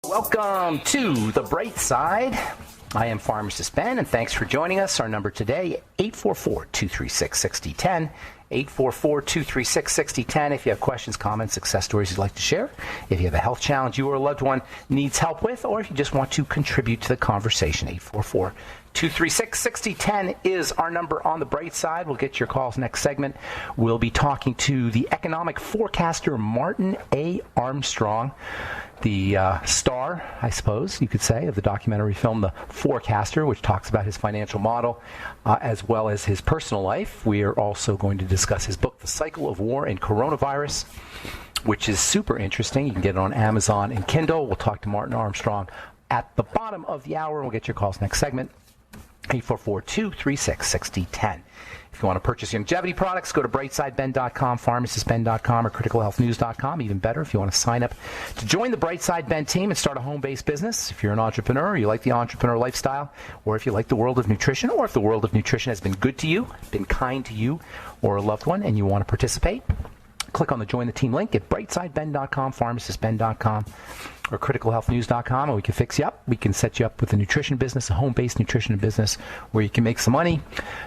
Welcome to The Bright Side. I am Pharmacist Ben, and thanks for joining us. Our number today, 844-236-6010. 844-236-6010. If you have questions, comments, success stories you'd like to share, if you have a health challenge you or a loved one needs help with, or if you just want to contribute to the conversation, 844-236-6010 is our number on The Bright Side. We'll get your calls next segment. We'll be talking to the economic forecaster, Martin A. Armstrong, the star, I suppose you could say, of the documentary film The Forecaster, which talks about his financial model as well as his personal life. We are also going to discuss his book, The Cycle of War and Coronavirus, which is super interesting. You can get it on Amazon and Kindle. We'll talk to Martin Armstrong at the bottom of the hour. We'll get your calls next segment, 844-236-6010. If you want to purchase longevity products, go to brightsideben.com, pharmacistben.com, or criticalhealthnews.com. Even better, if you want to sign up to join the Brightside Ben team and start a home-based business. If you're an entrepreneur, you like the entrepreneur lifestyle, or if you like the world of nutrition, or if the world of nutrition has been good to you, been kind to you or a loved one, and you want to participate, click on the Join the Team link at brightsideben.com, pharmacistben.com, or criticalhealthnews.com, and we can fix you up. We can set you up with a nutrition business, a home-based nutrition business where you can make some money,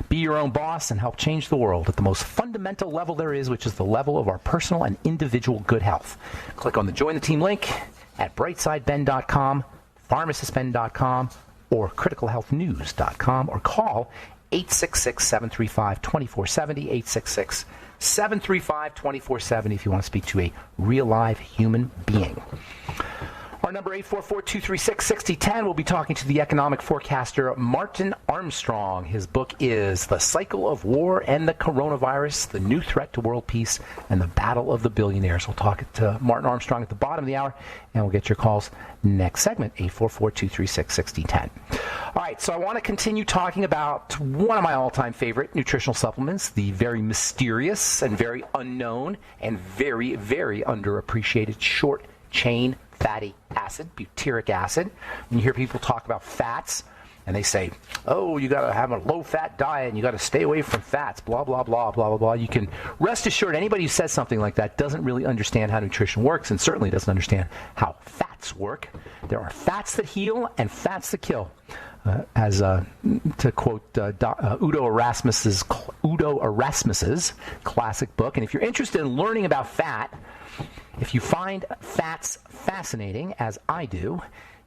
be your own boss, and help change the world at the most fundamental level there is, which is the level of our personal and individual good health. Click on the Join the Team link at brightsideben.com, pharmacistben.com, or criticalhealthnews.com, or call 866-735-2470, 866-735-2470 if you want to speak to a real live human being. Our number 844-236-6010. We'll be talking to the economic forecaster Martin Armstrong. His book is The Cycle of War and the Coronavirus, the New Threat to World Peace and the Battle of the Billionaires. We'll talk to Martin Armstrong at the bottom of the hour, and we'll get your calls next segment, 844-236-6010. All right, so I want to continue talking about one of my all-time favorite nutritional supplements, the very mysterious and very unknown and very, very underappreciated short-chain fatty acid, butyric acid. When you hear people talk about fats, and they say, oh, you got to have a low-fat diet, and you got to stay away from fats, blah, blah, blah, blah, blah, blah. You can rest assured anybody who says something like that doesn't really understand how nutrition works, and certainly doesn't understand how fats work. There are fats that heal and fats that kill. To quote Udo Erasmus's classic book. And if you're interested in learning about fat, if you find fats fascinating, as I do,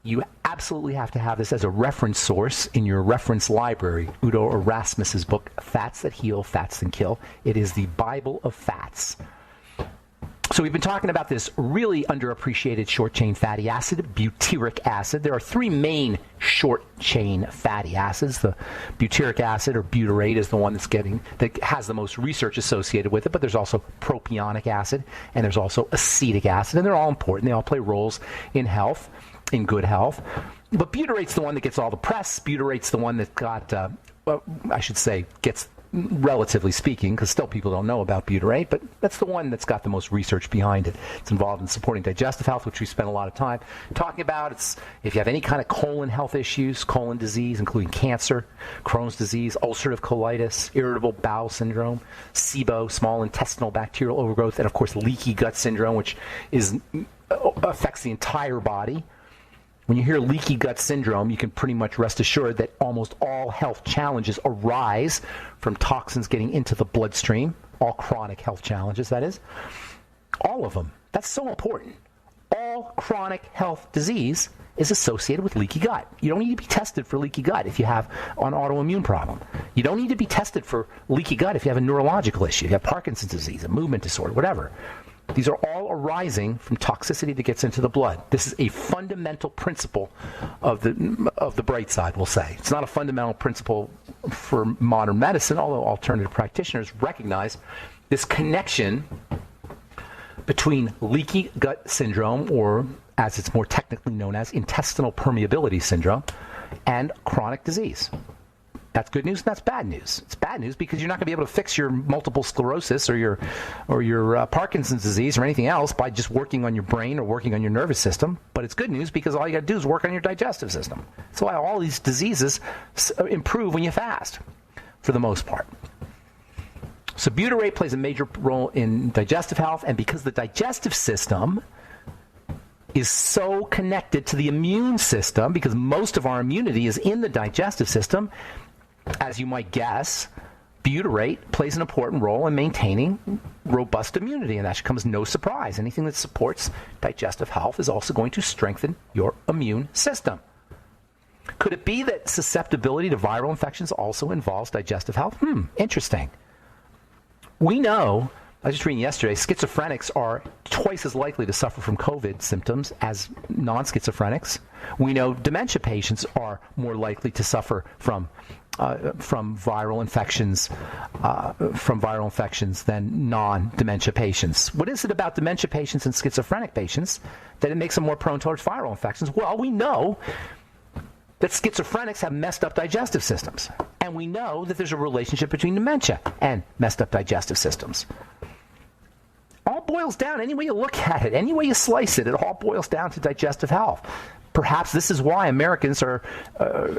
you absolutely have to have this as a reference source in your reference library. Udo Erasmus's book, Fats That Heal, Fats That Kill. It is the Bible of fats. So we've been talking about this really underappreciated short-chain fatty acid, butyric acid. There are three main short-chain fatty acids. The butyric acid, or butyrate, is the one that has the most research associated with it, but there's also propionic acid, and there's also acetic acid, and they're all important. They all play roles in health, in good health. But butyrate's the one that gets all the press. Butyrate's the one that gets, relatively speaking, because still people don't know about butyrate, but that's the one that's got the most research behind it. It's involved in supporting digestive health, which we spend a lot of time talking about. It's if you have any kind of colon health issues, colon disease, including cancer, Crohn's disease, ulcerative colitis, irritable bowel syndrome, SIBO, small intestinal bacterial overgrowth, and of course leaky gut syndrome, which affects the entire body. When you hear leaky gut syndrome, you can pretty much rest assured that almost all health challenges arise from toxins getting into the bloodstream. All chronic health challenges, that is. All of them. That's so important. All chronic health disease is associated with leaky gut. You don't need to be tested for leaky gut if you have an autoimmune problem. You don't need to be tested for leaky gut if you have a neurological issue, if you have Parkinson's disease, a movement disorder, whatever. These are all arising from toxicity that gets into the blood. This is a fundamental principle of the bright side, we'll say. It's not a fundamental principle for modern medicine, although alternative practitioners recognize this connection between leaky gut syndrome, or as it's more technically known as intestinal permeability syndrome, and chronic disease. That's good news and that's bad news. It's bad news because you're not going to be able to fix your multiple sclerosis or your Parkinson's disease or anything else by just working on your brain or working on your nervous system. But it's good news because all you got to do is work on your digestive system. That's why all these diseases improve when you fast, for the most part. So butyrate plays a major role in digestive health, and because the digestive system is so connected to the immune system, because most of our immunity is in the digestive system, as you might guess, butyrate plays an important role in maintaining robust immunity, and that should come as no surprise. Anything that supports digestive health is also going to strengthen your immune system. Could it be that susceptibility to viral infections also involves digestive health? Interesting. We know, I was just reading yesterday, schizophrenics are twice as likely to suffer from COVID symptoms as non-schizophrenics. We know dementia patients are more likely to suffer from viral infections than non-dementia patients. What is it about dementia patients and schizophrenic patients that it makes them more prone towards viral infections? Well, we know that schizophrenics have messed up digestive systems, and we know that there's a relationship between dementia and messed up digestive systems. All boils down, any way you look at it, any way you slice it, it all boils down to digestive health. Perhaps this is why Americans are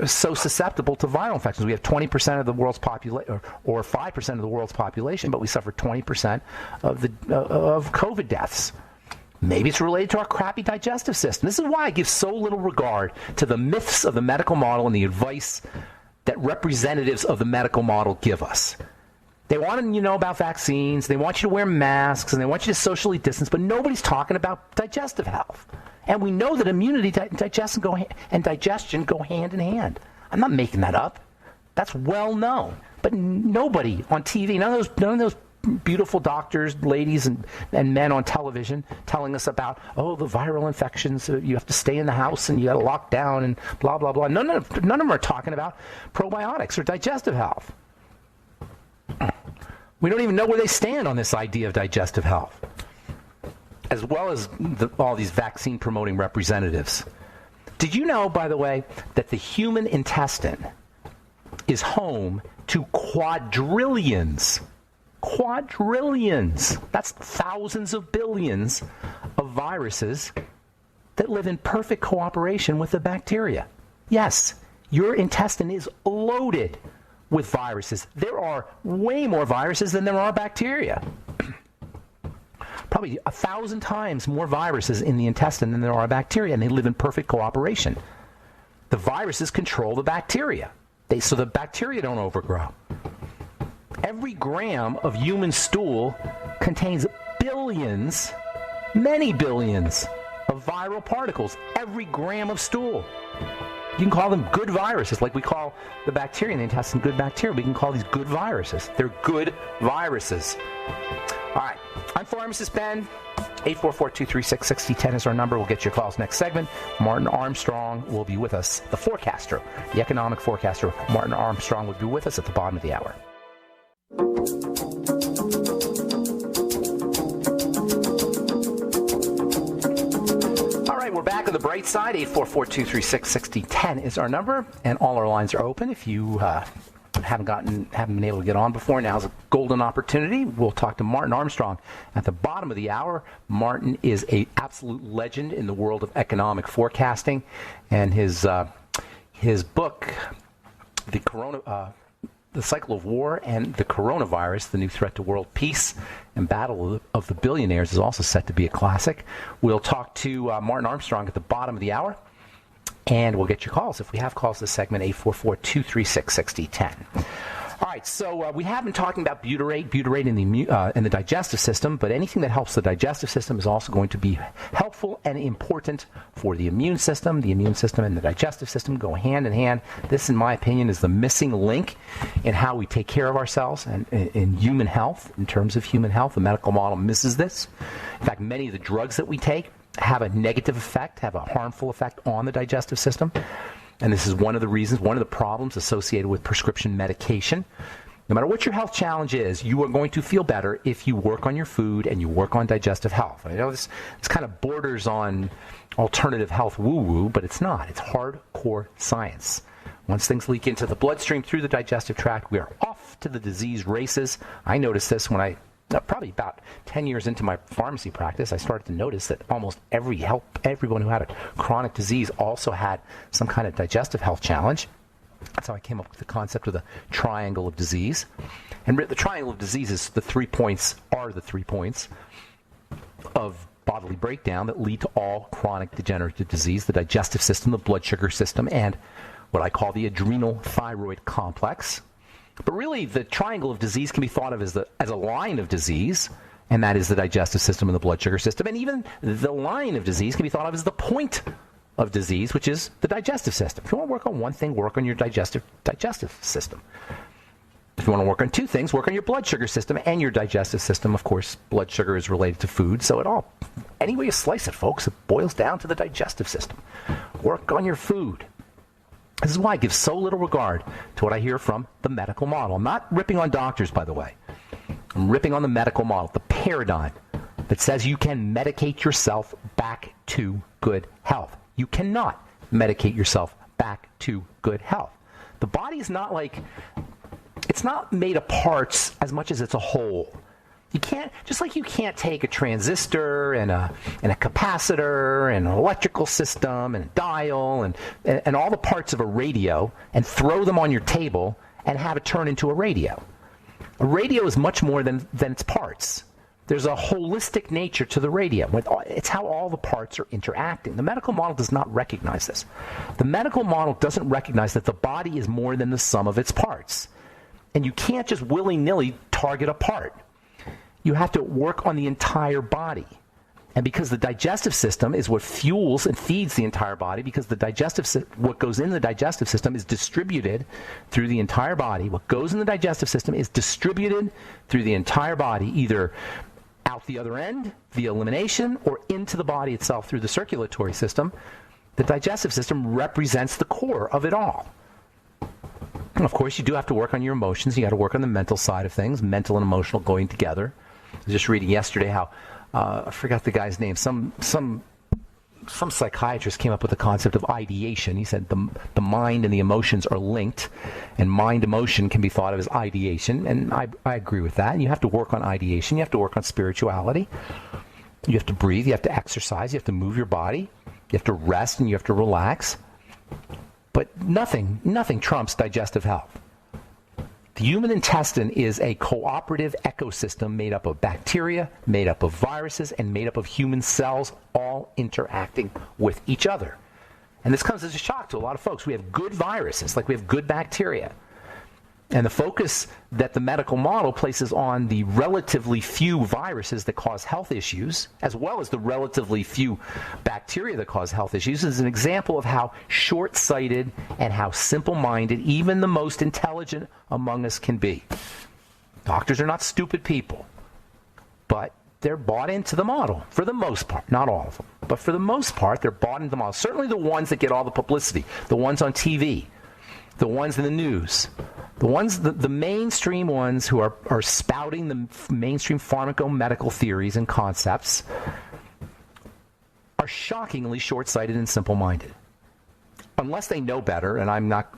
so susceptible to viral infections. We have 20% of the world's population, or 5% of the world's population, but we suffer 20% of COVID deaths. Maybe it's related to our crappy digestive system. This is why I give so little regard to the myths of the medical model and the advice that representatives of the medical model give us. They want you to know about vaccines, they want you to wear masks, and they want you to socially distance, but nobody's talking about digestive health. And we know that immunity and digestion go hand in hand. I'm not making that up. That's well known. But nobody on TV, none of those beautiful doctors, ladies, and men on television telling us about, the viral infections, you have to stay in the house and you got to lock down and blah, blah, blah. None of them are talking about probiotics or digestive health. We don't even know where they stand on this idea of digestive health, as well as all these vaccine-promoting representatives. Did you know, by the way, that the human intestine is home to quadrillions, that's thousands of billions of viruses that live in perfect cooperation with the bacteria? Yes, your intestine is loaded with viruses. There are way more viruses than there are bacteria. Probably 1,000 times more viruses in the intestine than there are bacteria, and they live in perfect cooperation. The viruses control the bacteria, so the bacteria don't overgrow. Every gram of human stool contains billions, many billions, of viral particles. Every gram of stool. You can call them good viruses, like we call the bacteria in the intestine good bacteria. We can call these good viruses. They're good viruses. All right. I'm pharmacist Ben. 844-236-6010 is our number. We'll get your calls next segment. Martin Armstrong will be with us. The forecaster, the economic forecaster, Martin Armstrong will be with us at the bottom of the hour. We're back on the bright side. 844-236-6010 is our number, and all our lines are open. If you haven't been able to get on before, now's a golden opportunity. We'll talk to Martin Armstrong at the bottom of the hour. Martin is an absolute legend in the world of economic forecasting, and his book, The Cycle of War and the Coronavirus, the New Threat to World Peace and Battle of the Billionaires, is also set to be a classic. We'll talk to Martin Armstrong at the bottom of the hour, and we'll get your calls. If we have calls this segment, 844-236-6010. All right, so we have been talking about butyrate in the digestive system, but anything that helps the digestive system is also going to be helpful and important for the immune system. The immune system and the digestive system go hand in hand. This, in my opinion, is the missing link in how we take care of ourselves and in human health. In terms of human health, the medical model misses this. In fact, many of the drugs that we take have a negative effect, have a harmful effect on the digestive system. And this is one of the problems associated with prescription medication. No matter what your health challenge is, you are going to feel better if you work on your food and you work on digestive health. I know this kind of borders on alternative health woo-woo, but it's not. It's hardcore science. Once things leak into the bloodstream through the digestive tract, we are off to the disease races. I noticed this when probably about 10 years into my pharmacy practice, I started to notice that almost everyone who had a chronic disease also had some kind of digestive health challenge. That's how I came up with the concept of the triangle of disease. And the triangle of disease is the 3 points of bodily breakdown that lead to all chronic degenerative disease, the digestive system, the blood sugar system, and what I call the adrenal thyroid complex. But really, the triangle of disease can be thought of as a line of disease, and that is the digestive system and the blood sugar system. And even the line of disease can be thought of as the point of disease, which is the digestive system. If you want to work on one thing, work on your digestive system. If you want to work on two things, work on your blood sugar system and your digestive system. Of course, blood sugar is related to food, so any way you slice it, folks, it boils down to the digestive system. Work on your food. This is why I give so little regard to what I hear from the medical model. I'm not ripping on doctors, by the way. I'm ripping on the medical model, the paradigm that says you can medicate yourself back to good health. You cannot medicate yourself back to good health. The body is not it's not made of parts as much as it's a whole. You can't, just like you can't take a transistor and a capacitor and an electrical system and a dial and all the parts of a radio and throw them on your table and have it turn into a radio. A radio is much more than its parts. There's a holistic nature to the radio. It's how all the parts are interacting. The medical model does not recognize this. The medical model doesn't recognize that the body is more than the sum of its parts. And you can't just willy-nilly target a part. You have to work on the entire body. And because the digestive system is what fuels and feeds the entire body, because what goes in the digestive system is distributed through the entire body. What goes in the digestive system is distributed through the entire body, either out the other end via elimination or into the body itself through the circulatory system. The digestive system represents the core of it all. And of course, you do have to work on your emotions. You got to work on the mental side of things, mental and emotional going together. I was just reading yesterday how I forgot the guy's name. Some psychiatrist came up with the concept of ideation. He said the mind and the emotions are linked, and mind-emotion can be thought of as ideation. And I agree with that. And you have to work on ideation. You have to work on spirituality. You have to breathe. You have to exercise. You have to move your body. You have to rest, and you have to relax. But nothing trumps digestive health. The human intestine is a cooperative ecosystem made up of bacteria, made up of viruses, and made up of human cells, all interacting with each other. And this comes as a shock to a lot of folks. We have good viruses, like we have good bacteria. And the focus that the medical model places on the relatively few viruses that cause health issues, as well as the relatively few bacteria that cause health issues, is an example of how short-sighted and how simple-minded even the most intelligent among us can be. Doctors are not stupid people, but they're bought into the model for the most part. Not all of them, but for the most part, they're bought into the model. Certainly the ones that get all the publicity, the ones on TV, the ones in the news. The mainstream ones who are spouting the mainstream pharmacomedical theories and concepts are shockingly short-sighted and simple-minded. Unless they know better, and I'm not,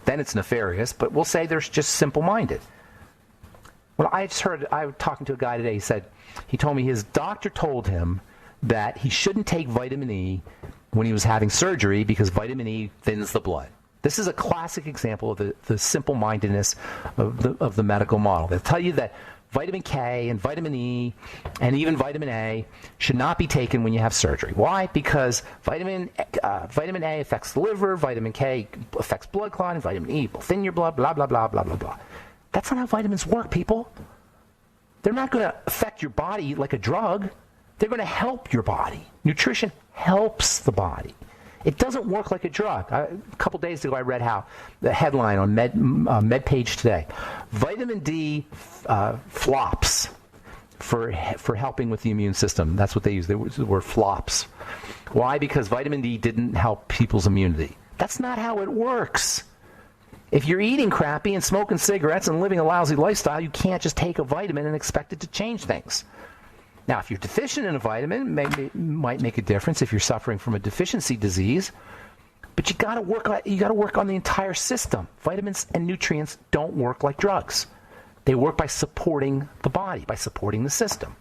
then it's nefarious, but we'll say they're just simple-minded. Well, I was talking to a guy today, he told me his doctor told him that he shouldn't take vitamin E when he was having surgery because vitamin E thins the blood. This is a classic example of the simple-mindedness of the medical model. They'll tell you that vitamin K and vitamin E and even vitamin A should not be taken when you have surgery. Why? Because vitamin A affects the liver, vitamin K affects blood clotting, vitamin E will thin your blood, blah, blah, blah, blah, blah, blah. That's not how vitamins work, people. They're not going to affect your body like a drug. They're going to help your body. Nutrition helps the body. It doesn't work like a drug. A couple days ago, I read how the headline on MedPage Today: vitamin D flops for helping with the immune system. That's what they use. They use the word flops. Why? Because vitamin D didn't help people's immunity. That's not how it works. If you're eating crappy and smoking cigarettes and living a lousy lifestyle, you can't just take a vitamin and expect it to change things. Now, if you're deficient in a vitamin, it might make a difference if you're suffering from a deficiency disease. But you got to work on the entire system. Vitamins and nutrients don't work like drugs. They work by supporting the body, by supporting the system.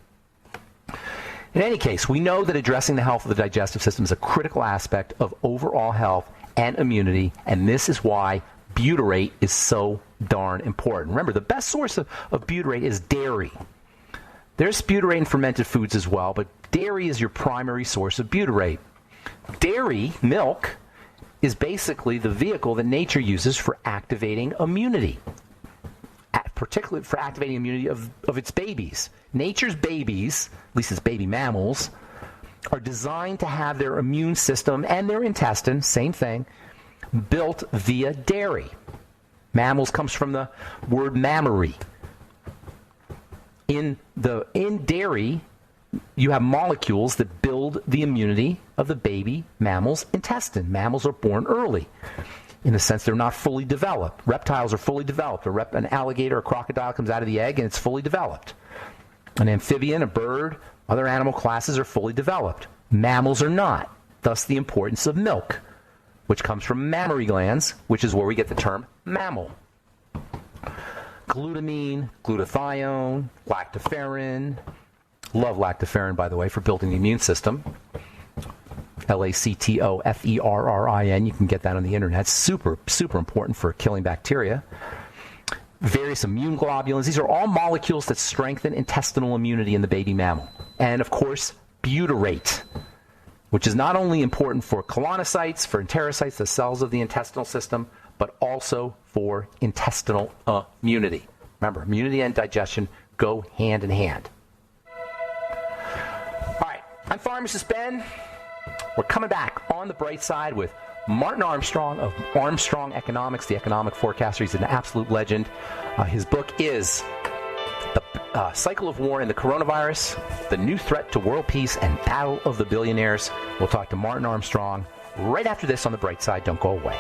In any case, we know that addressing the health of the digestive system is a critical aspect of overall health and immunity, and this is why butyrate is so darn important. Remember, the best source of butyrate is dairy. There's butyrate in fermented foods as well, but dairy is your primary source of butyrate. Dairy, milk, is basically the vehicle that nature uses for activating immunity, particularly for activating immunity of its babies. Nature's babies, at least its baby mammals, are designed to have their immune system and their intestine, same thing, built via dairy. Mammals comes from the word mammary. In dairy, you have molecules that build the immunity of the baby mammal's intestine. Mammals are born early. In a sense, they're not fully developed. Reptiles are fully developed. An alligator or crocodile comes out of the egg and it's fully developed. An amphibian, a bird, other animal classes are fully developed. Mammals are not. Thus the importance of milk, which comes from mammary glands, which is where we get the term mammal. Glutamine, glutathione, lactoferrin. Love lactoferrin, by the way, for building the immune system. lactoferrin. You can get that on the internet. Super, super important for killing bacteria. Various immune globulins. These are all molecules that strengthen intestinal immunity in the baby mammal. And, of course, butyrate, which is not only important for colonocytes, for enterocytes, the cells of the intestinal system, but also for intestinal immunity. Remember, immunity and digestion go hand in hand. All right, I'm Pharmacist Ben. We're coming back on the bright side with Martin Armstrong of Armstrong Economics, the economic forecaster. He's an absolute legend. His book is The Cycle of War and the Coronavirus, The New Threat to World Peace and Battle of the Billionaires. We'll talk to Martin Armstrong right after this on the bright side. Don't go away.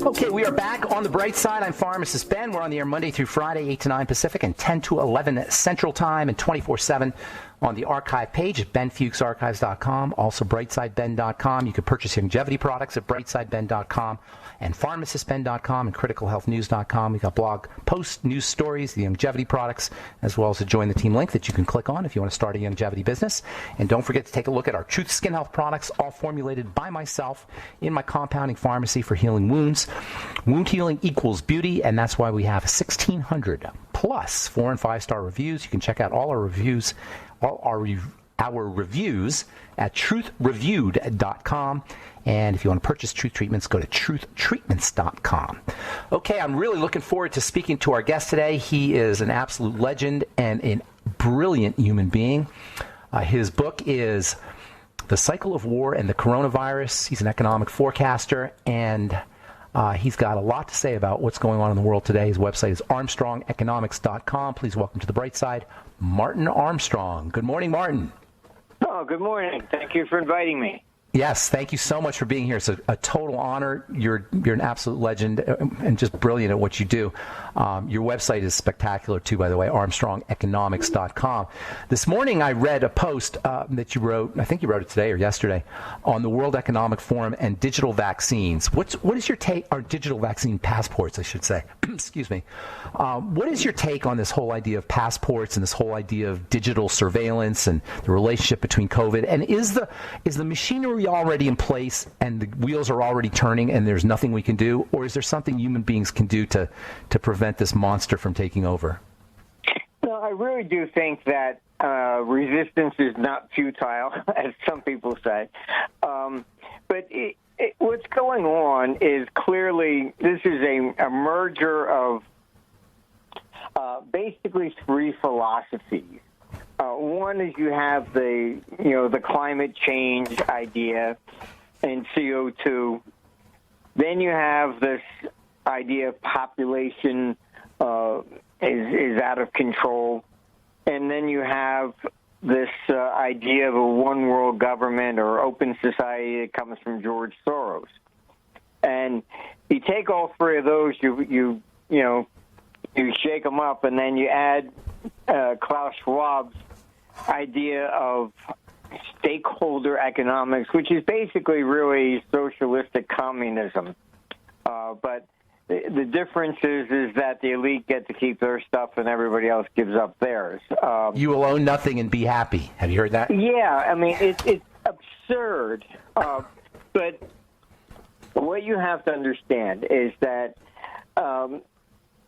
Okay, we are back on the bright side. I'm Pharmacist Ben. We're on the air Monday through Friday, 8 to 9 Pacific and 10 to 11 Central Time, and 24/7 on the archive page at benfuchsarchives.com, also brightsideben.com. You can purchase longevity products at brightsideben.com and pharmacistben.com and criticalhealthnews.com. We've got blog posts, news stories, the longevity products, as well as a Join the Team link that you can click on if you want to start a longevity business. And don't forget to take a look at our Truth Skin Health products, all formulated by myself in my compounding pharmacy for healing wounds. Wound healing equals beauty, and that's why we have 1,600 plus 4- and 5-star reviews. You can check out all our reviews, our reviews at truthreviewed.com. And if you want to purchase Truth Treatments, go to truthtreatments.com. Okay, I'm really looking forward to speaking to our guest today. He is an absolute legend and a brilliant human being. His book is The Cycle of War and the Coronavirus. He's an economic forecaster, and he's got a lot to say about what's going on in the world today. His website is armstrongeconomics.com. Please welcome to the bright side, Martin Armstrong. Good morning, Martin. Oh, good morning. Thank you for inviting me. Yes, thank you so much for being here. It's a total honor. You're an absolute legend and just brilliant at what you do. Your website is spectacular, too, by the way, armstrongeconomics.com. This morning I read a post that you wrote, I think you wrote it today or yesterday, on the World Economic Forum and digital vaccines. What is your take, or digital vaccine passports, I should say. Excuse me. What is your take on this whole idea of passports and this whole idea of digital surveillance and the relationship between COVID? And is the machinery already in place and the wheels are already turning and there's nothing we can do? Or is there something human beings can do to prevent this monster from taking over? Well, I really do think that resistance is not futile, as some people say. But what's going on is clearly this is a merger of basically three philosophies. One is you have the climate change idea and CO2. Then you have this idea of population is out of control. And then you have this idea of a one world government or open society that comes from George Soros. And you take all three of those, you shake them up, and then you add Klaus Schwab's idea of stakeholder economics, which is basically really socialistic communism. But the difference is that the elite get to keep their stuff and everybody else gives up theirs. You will own nothing and be happy. Have you heard that? Yeah, I mean, absurd. But what you have to understand is that,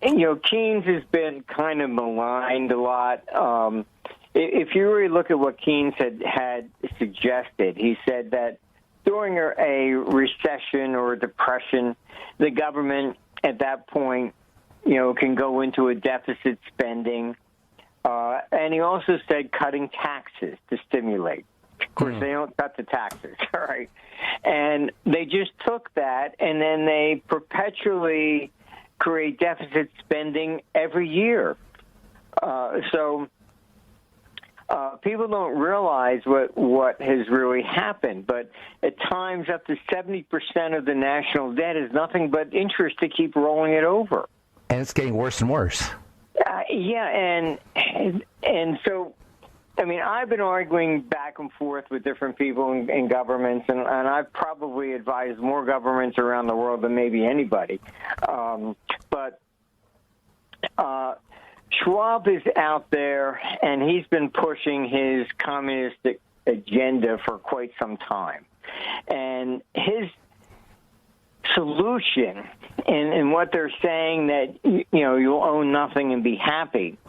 Keynes has been kind of maligned a lot. If you really look at what Keynes had suggested, he said that during a recession or a depression, the government at that point, can go into a deficit spending. And he also said cutting taxes to stimulate. Of course, they don't cut the taxes, all right? And they just took that, and then they perpetually create deficit spending every year. So people don't realize what has really happened, but at times up to 70% of the national debt is nothing but interest to keep rolling it over. And it's getting worse and worse. And so, I mean, I've been arguing back and forth with different people in governments, and I've probably advised more governments around the world than maybe anybody. But Schwab is out there, and he's been pushing his communistic agenda for quite some time. And his solution, and what they're saying that, you'll own nothing and be happy,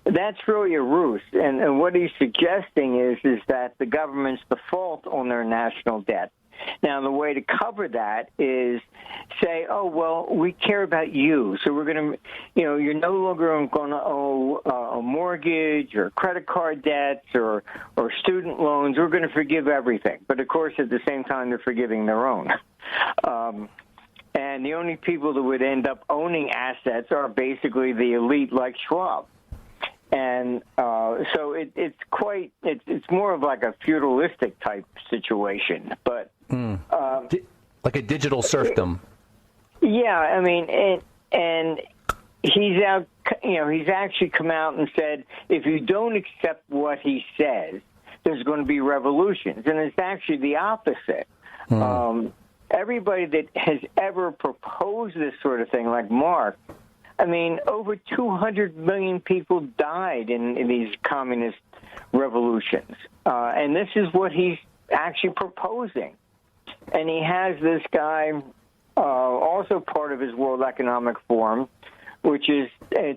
that's really a ruse. And what he's suggesting is that the governments default on their national debt. Now, the way to cover that is say, oh, well, we care about you, so we're going to, you're no longer going to owe a mortgage or credit card debts or student loans. We're going to forgive everything. But, of course, at the same time, they're forgiving their own. And the only people that would end up owning assets are basically the elite like Schwab. And so it's more of like a feudalistic type situation. But like a digital serfdom. Yeah, I mean, and he's out. He's actually come out and said, if you don't accept what he says, there's going to be revolutions, and it's actually the opposite. Everybody that has ever proposed this sort of thing, like Marx, I mean, over 200 million people died in these communist revolutions, and this is what he's actually proposing. And he has this guy, also part of his World Economic Forum, which is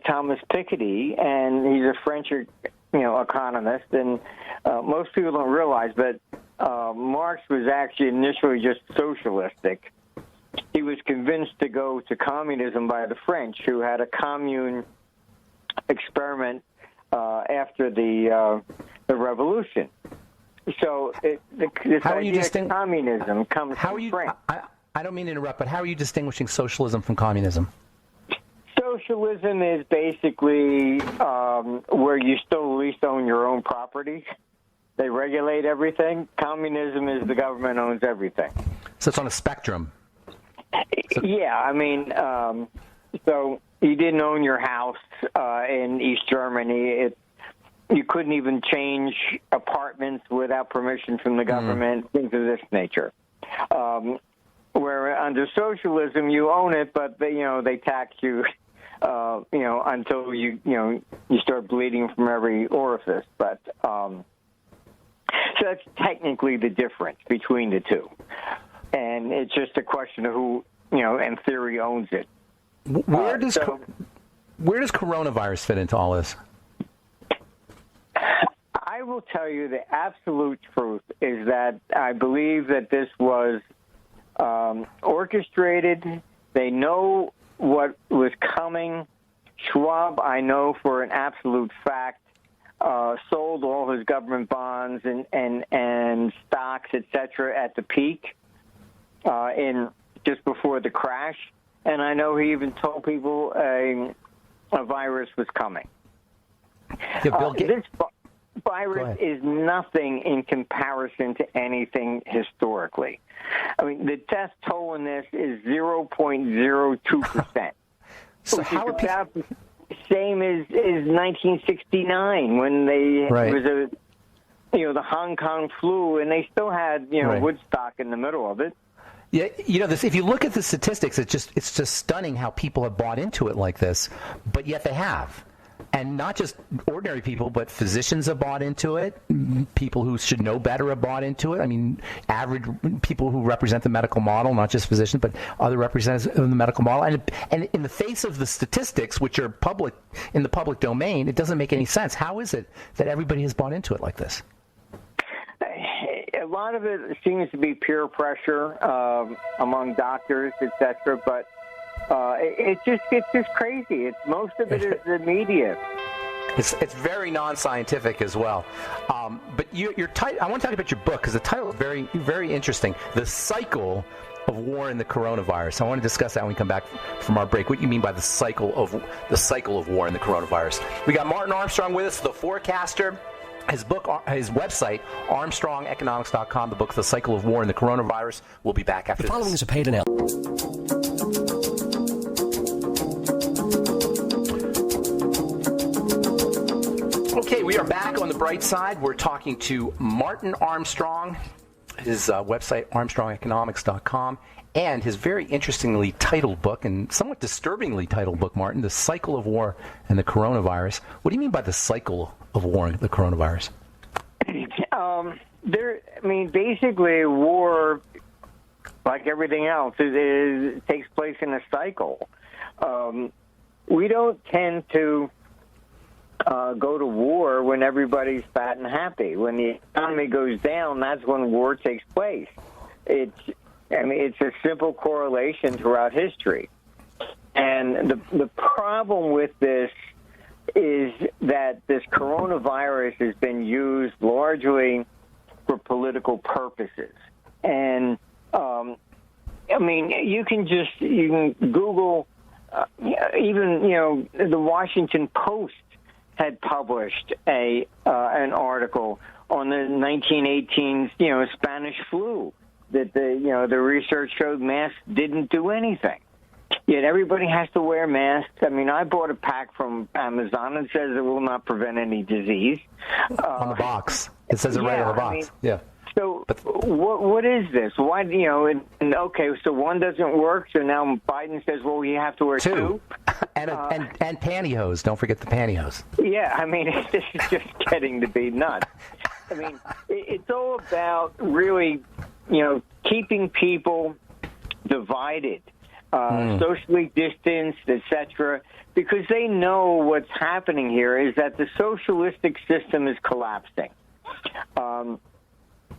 Thomas Piketty, and he's a French, economist. And most people don't realize, but Marx was actually initially just socialistic. He was convinced to go to communism by the French, who had a commune experiment after the revolution. So this idea of communism comes from France. I don't mean to interrupt, but how are you distinguishing socialism from communism? Socialism is basically where you still at least own your own property. They regulate everything. Communism is the government owns everything. So it's on a spectrum. Yeah, I mean, so you didn't own your house in East Germany. You couldn't even change apartments without permission from the government, things of this nature. Where under socialism, you own it, but they tax you, until you start bleeding from every orifice. But so that's technically the difference between the two, and it's just a question of who, in theory, owns it. Where does coronavirus fit into all this? I will tell you the absolute truth is that I believe that this was orchestrated. They know what was coming. Schwab, I know for an absolute fact, sold all his government bonds and stocks, etc., at the peak in just before the crash. And I know he even told people a virus was coming. Yeah, this virus is nothing in comparison to anything historically. I mean, the death toll in this is 0.02%. So which how is are about the same as 1969 when they was the Hong Kong flu, and they still had Woodstock in the middle of it. Yeah, if you look at the statistics, it's just stunning how people have bought into it like this, but yet they have. And not just ordinary people, but physicians have bought into it. People who should know better have bought into it. I mean, average people who represent the medical model, not just physicians, but other representatives of the medical model. And in the face of the statistics, which are public in the public domain, it doesn't make any sense. How is it that everybody has bought into it like this? A lot of it seems to be peer pressure among doctors, etc. But it's just crazy. Most of it is the media. It's very non-scientific as well. But your title, I want to talk about your book because the title is very, very interesting. The Cycle of War and the Coronavirus. I want to discuss that when we come back from our break. What you mean by the cycle of war and the coronavirus? We got Martin Armstrong with us, the forecaster. His book, his website, ArmstrongEconomics.com. The book, The Cycle of War and the Coronavirus. We'll be back after this. The following is a paid announcement. Okay, we are back on the bright side. We're talking to Martin Armstrong, his website, ArmstrongEconomics.com, and his very interestingly titled book, and somewhat disturbingly titled book, Martin, The Cycle of War and the Coronavirus. What do you mean by the cycle of war and the coronavirus? Basically, war, like everything else, it takes place in a cycle. We don't tend to go to war when everybody's fat and happy. When the economy goes down, that's when war takes place. It's a simple correlation throughout history. And the problem with this is that this coronavirus has been used largely for political purposes. And, you can Google, the Washington Post had published an article on the 1918 Spanish flu that the research showed masks didn't do anything. Yet everybody has to wear masks. I bought a pack from Amazon and says it will not prevent any disease. On the box. It says it right on the box. So what is this? Why, okay, so one doesn't work, so now Biden says, well, you have to wear two. and pantyhose. Don't forget the pantyhose. Yeah, this is just getting to be nuts. It's all about really, keeping people divided, socially distanced, etc., because they know what's happening here is that the socialistic system is collapsing.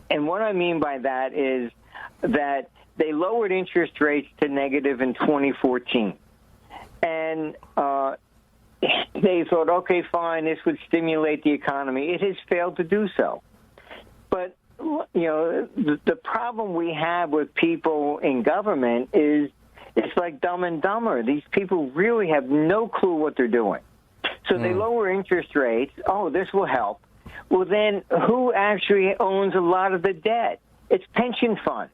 And what I mean by that is that they lowered interest rates to negative in 2014. And they thought, okay, fine, this would stimulate the economy. It has failed to do so. But, the problem we have with people in government is it's like Dumb and Dumber. These people really have no clue what they're doing. So they lower interest rates. Oh, this will help. Well, then who actually owns a lot of the debt? It's pension funds.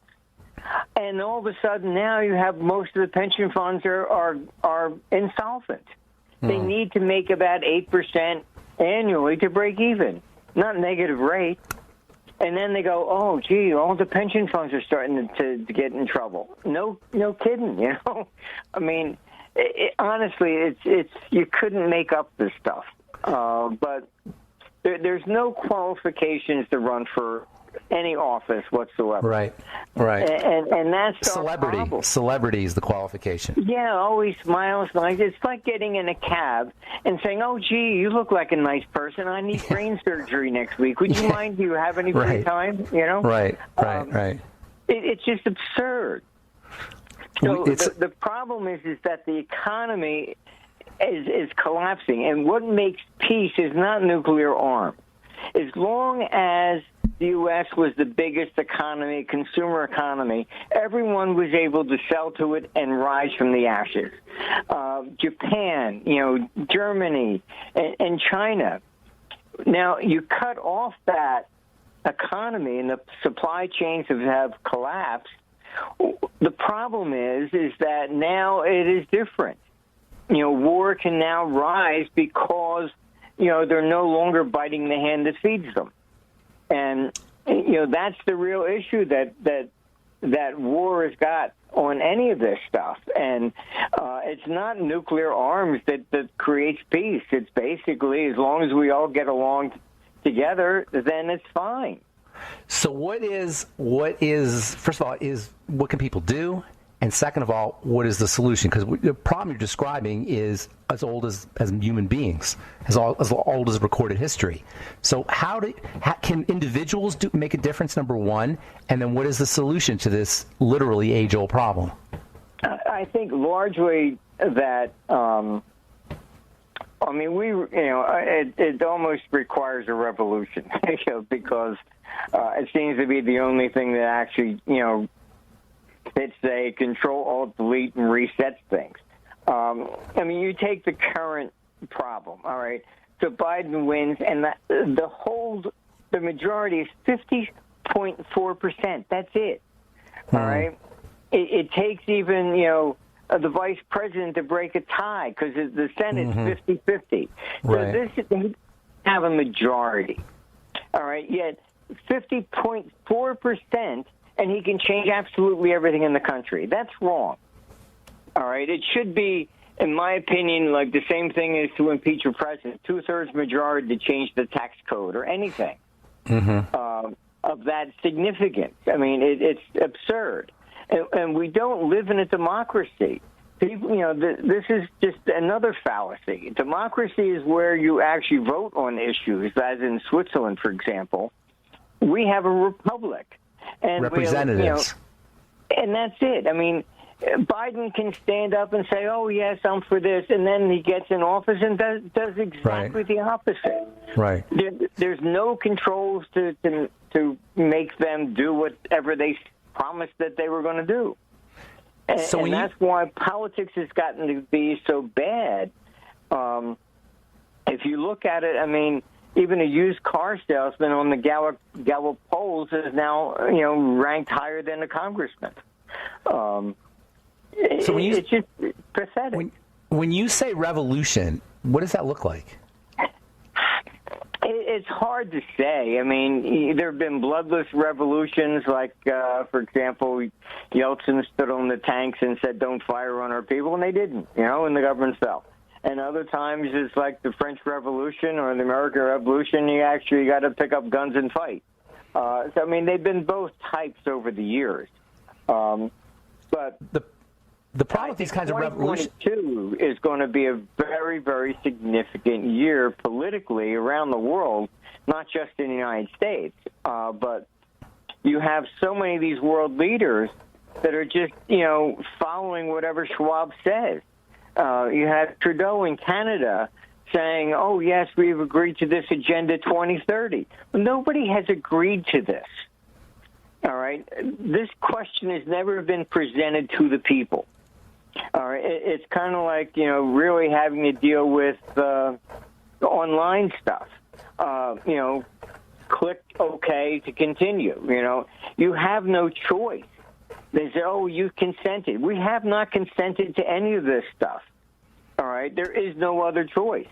And all of a sudden now you have most of the pension funds are insolvent. They need to make about 8% annually to break even, not negative rate. And then they go, oh, gee, all the pension funds are starting to get in trouble. No kidding, honestly, it's you couldn't make up this stuff. But there's no qualifications to run for any office whatsoever. Right. And that's celebrity. Our problem. Celebrity is the qualification. Yeah, always smiles. It's like getting in a cab and saying, "Oh, gee, you look like a nice person. I need brain surgery next week. Would you mind? Do you have any free time?" Right. It's just absurd. So the problem is that the economy is collapsing, and what makes peace is not nuclear arms. As long as the U.S. was the biggest economy, consumer economy, everyone was able to sell to it and rise from the ashes. Japan, Germany, and China. Now, you cut off that economy and the supply chains have collapsed. The problem is that now it is different. War can now rise because, they're no longer biting the hand that feeds them. And, that's the real issue that that war has got on any of this stuff. And it's not nuclear arms that creates peace. It's basically, as long as we all get along together, then it's fine. So what is first of all, what can people do? And second of all, what is the solution? Because the problem you're describing is as old as human beings, as old as recorded history. So how can individuals make a difference, number one? And then what is the solution to this literally age-old problem? I think largely that, it almost requires a revolution, because it seems to be the only thing that actually, it's a control, alt, delete, and reset things. You take the current problem, all right? So Biden wins, and the majority is 50.4%. That's it, all right? It takes even, the vice president to break a tie, because the Senate's 50-50. Right. So they have a majority, all right? Yet 50.4%, and he can change absolutely everything in the country. That's wrong. All right? It should be, in my opinion, like the same thing as to impeach a president, 2/3 majority to change the tax code or anything of that significance. It's absurd. And we don't live in a democracy. People, this is just another fallacy. Democracy is where you actually vote on issues, as in Switzerland, for example. We have a republic. And representatives. And that's it. Biden can stand up and say, oh, yes, I'm for this, and then he gets in office and does exactly the opposite. Right. There's no controls to make them do whatever they promised that they were going to do. And that's why politics has gotten to be so bad. If you look at it, even a used car salesman on the Gallup polls is now, ranked higher than a congressman. It's just pathetic. When you say revolution, what does that look like? It's hard to say. There have been bloodless revolutions, like, for example, Yeltsin stood on the tanks and said, don't fire on our people, and they didn't, and the government fell. And other times it's like the French Revolution or the American Revolution, you actually got to pick up guns and fight. They've been both types over the years. But the problem with these kinds of revolutions... 2022 is going to be a very, very significant year politically around the world, not just in the United States. But you have so many of these world leaders that are just, following whatever Schwab says. You had Trudeau in Canada saying, oh, yes, we've agreed to this Agenda 2030. Nobody has agreed to this. All right? This question has never been presented to the people. All right? It's kind of like, really having to deal with online stuff. Click OK to continue. You have no choice. They say, oh, you consented. We have not consented to any of this stuff. All right? There is no other choice.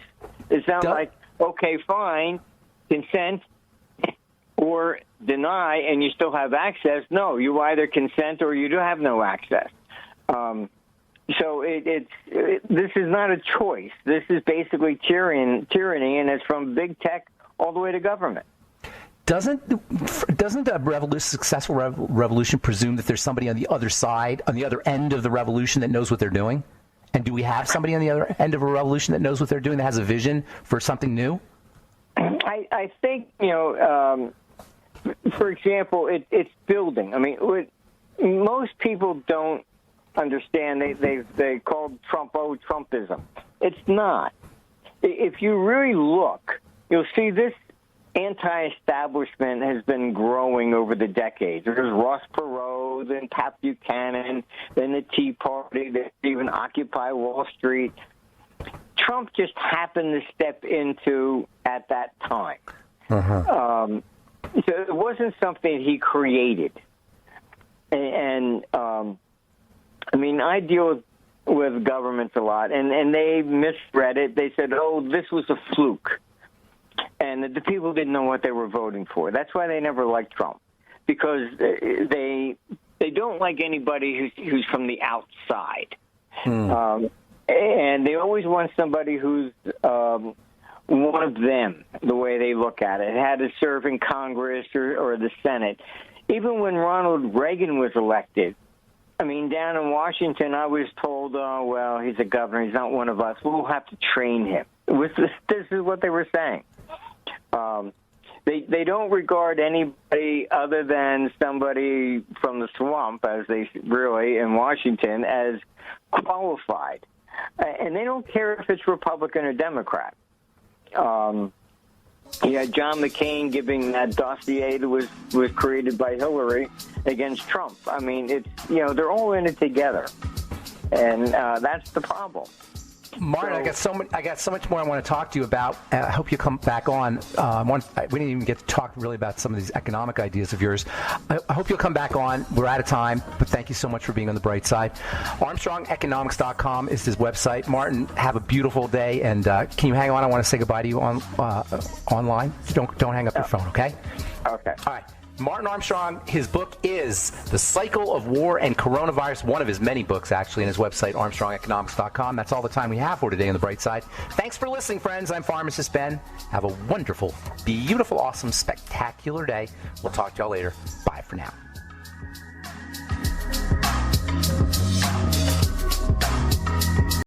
It's not like, okay, fine, consent or deny, and you still have access. No, you either consent or you do have no access. So this is not a choice. This is basically tyranny, and it's from big tech all the way to government. Doesn't a successful revolution presume that there's somebody on the other side, on the other end of the revolution that knows what they're doing? And do we have somebody on the other end of a revolution that knows what they're doing, that has a vision for something new? I think, for example, it's building. Most people don't understand. They call Trump, Trumpism. It's not. If you really look, you'll see this anti-establishment has been growing over the decades. There's Ross Perot, then Pat Buchanan, then the Tea Party, there's even Occupy Wall Street. Trump just happened to step into at that time. So it wasn't something he created. And I deal with governments a lot, and they misread it. They said, oh, this was a fluke. And the people didn't know what they were voting for. That's why they never liked Trump, because they they don't like anybody who's from the outside. And they always want somebody who's one of them, the way they look at it. Had to serve in Congress or the Senate. Even when Ronald Reagan was elected, I mean, down in Washington, I was told, oh, well, he's a governor. He's not one of us. We'll have to train him. This is what they were saying. They don't regard anybody other than somebody from the swamp, as they really, in Washington, as qualified. And they don't care if it's Republican or Democrat. John McCain giving that dossier that was created by Hillary against Trump. I mean, it's they're all in it together, and that's the problem. Martin, I got so much more I want to talk to you about. I hope you come back on. We didn't even get to talk really about some of these economic ideas of yours. I hope you'll come back on. We're out of time, but thank you so much for being on the bright side. ArmstrongEconomics.com is his website. Martin, have a beautiful day, and can you hang on? I want to say goodbye to you online. Don't hang up your phone, okay? Okay. All right. Martin Armstrong, his book is The Cycle of War and Coronavirus, one of his many books, actually, on his website, ArmstrongEconomics.com. That's all the time we have for today on The Bright Side. Thanks for listening, friends. I'm Pharmacist Ben. Have a wonderful, beautiful, awesome, spectacular day. We'll talk to y'all later. Bye for now.